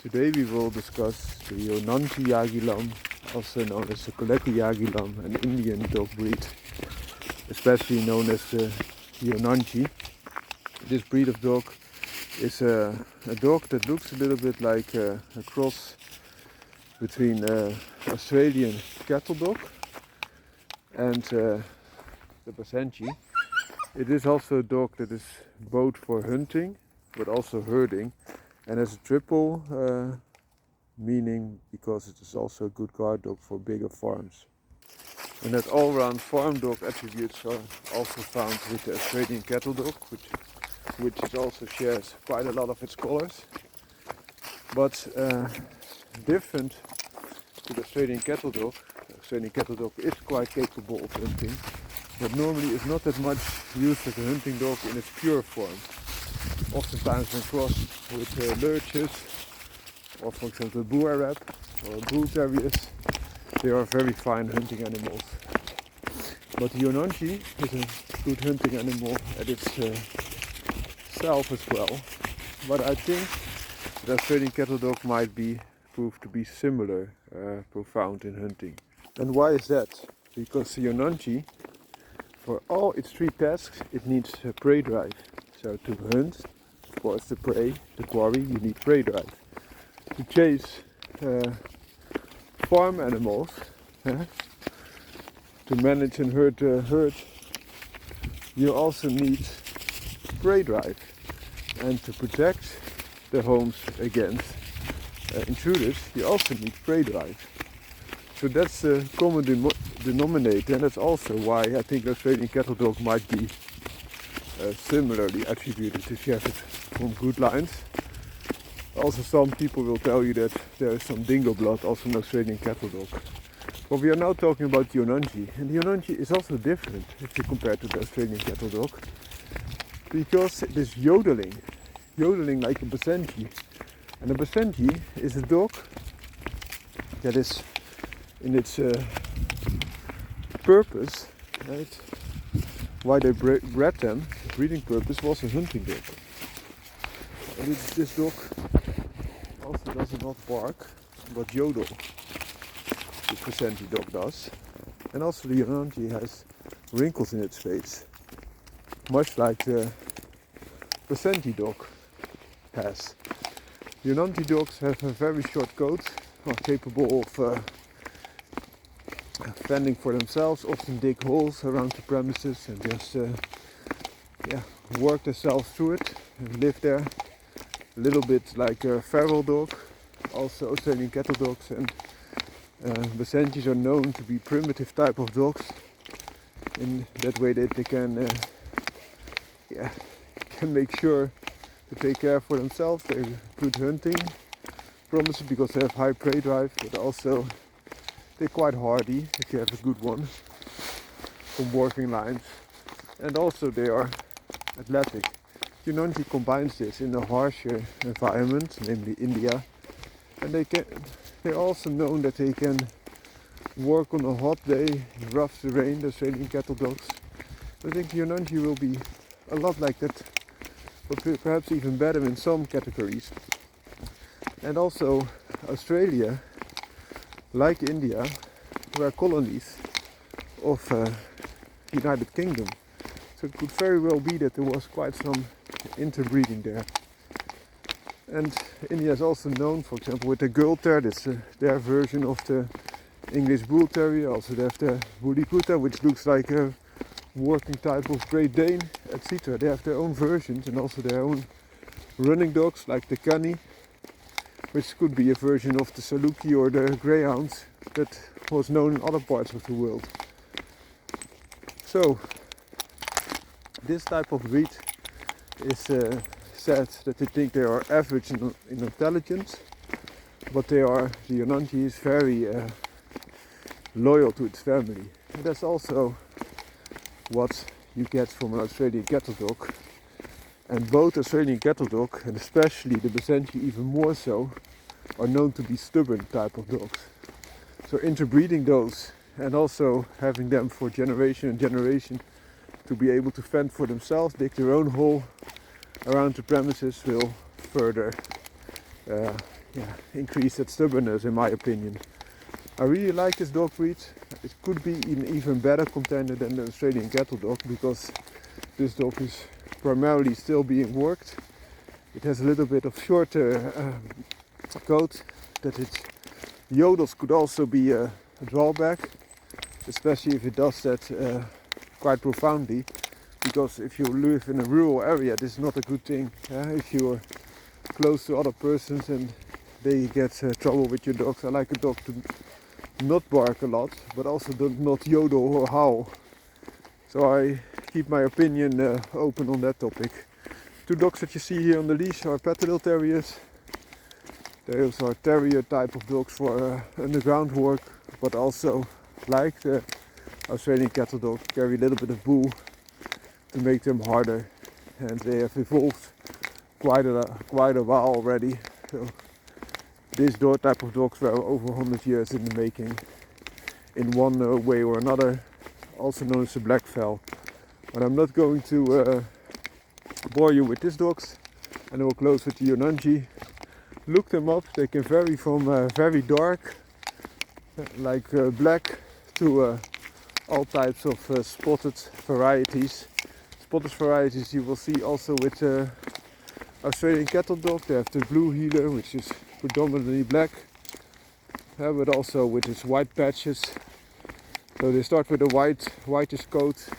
Today we will discuss the JONANGI Jagilam, also known as the Kolleti Jagilam, an Indian dog breed, especially known as the JONANGI. This breed of dog is a dog that looks a little bit like a cross between Australian cattle dog and the Basenji. It is also a dog that is both for hunting but also herding, and has a triple meaning because it is also a good guard dog for bigger farms. And that all-round farm dog attributes are also found with the Australian cattle dog, which is also shares quite a lot of its colors. But different to the Australian cattle dog, the Australian cattle dog is quite capable of hunting, but normally is not that much used as a hunting dog in its pure form. Oftentimes when crossed with lurches, or for example Boer Arab or bull terriers, they are very fine hunting animals. But the JONANGI is a good hunting animal at itself as well. But I think the Australian cattle dog might be proved to be similar, profound in hunting. And why is that? Because the JONANGI, for all its three tasks, it needs a prey drive. So to hunt, of course, the prey, the quarry, you need prey drive. To chase farm animals, to manage and herd herd, you also need prey drive. And to protect the homes against intruders, you also need prey drive. So that's the common denominator, and that's also why I think the Australian cattle dog might be similarly attributed if you have it from good lines. Also, some people will tell you that there is some dingo blood also in Australian cattle dog. But we are now talking about the JONANGI, and the JONANGI is also different if you compare to the Australian cattle dog, because it is yodeling like a Basenji. And a Basenji is a dog that is in its purpose, right? Why they bred them, the breeding purpose was a hunting dog. And this dog also does not bark, but yodel. The Basenji dog does. And also the JONANGI has wrinkles in its face, much like the Basenji dog has. JONANGI dogs have a very short coat, are capable of fending for themselves, often dig holes around the premises and just work themselves through it and live there. A little bit like a feral dog. Also Australian cattle dogs and Basenjis are known to be primitive type of dogs. In that way that they can make sure to take care for themselves. They're good hunting promises because they have high prey drive, but also they're quite hardy if you have a good one from working lines, and also they are athletic. JONANGI combines this in a harsher environment, namely India, and they're also known that they can work on a hot day in rough terrain, the Australian cattle dogs. I think JONANGI will be a lot like that, but perhaps even better in some categories. And also Australia, like India, were colonies of the United Kingdom. So it could very well be that there was quite some interbreeding there. And India is also known, for example, with the girl terrier, that's their version of the English bull terrier. Also they have the woolly Kuta, which looks like a working type of Great Dane, etc. They have their own versions and also their own running dogs, like the Canny, which could be a version of the Saluki or the Greyhounds that was known in other parts of the world. So, this type of breed is said that they think they are average in intelligence, but the JONANGI is very loyal to its family. And that's also what you get from an Australian cattle dog. And both Australian cattle dog, and especially the Basenji even more so, are known to be stubborn type of dogs. So interbreeding those and also having them for generation and generation to be able to fend for themselves, dig their own hole around the premises, will further increase that stubbornness, in my opinion. I really like this dog breed. It could be an even better contender than the Australian Cattle Dog, because this dog is primarily still being worked. It has a little bit of shorter coat, that its yodels could also be a drawback, especially if it does that quite profoundly, because if you live in a rural area, this is not a good thing. If you're close to other persons and they get trouble with your dogs. I like a dog to not bark a lot, but also not yodel or howl. So I keep my opinion open on that topic. Two dogs that you see here on the leash are Patterdale Terriers. Those are terrier type of dogs for underground work, but also, like the Australian Cattle Dog, carry a little bit of bull to make them harder. And they have evolved quite a while already. So this type of dogs were over 100 years in the making, in one way or another, also known as a black fell. But I'm not going to bore you with these dogs, and I will close with the Yonangi. Look them up. They can vary from very dark, like black, to all types of spotted varieties. Spotted varieties you will see also with Australian Cattle Dog. They have the blue heeler, which is predominantly black, but also with its white patches. So they start with a whitish coat,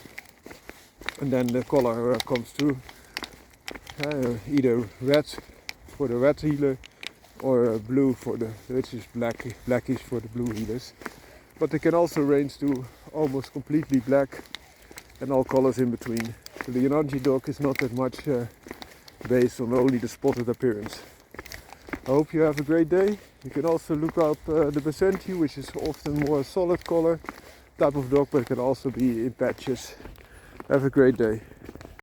and then the color comes through. Either red for the red heeler, or blue for the, which is blackish for the blue heelers. But they can also range to almost completely black, and all colors in between. So the Yonangi dog is not that much based on only the spotted appearance. I hope you have a great day. You can also look up the Besenti, which is often more solid color type of dog, but it can also be in patches. Have a great day.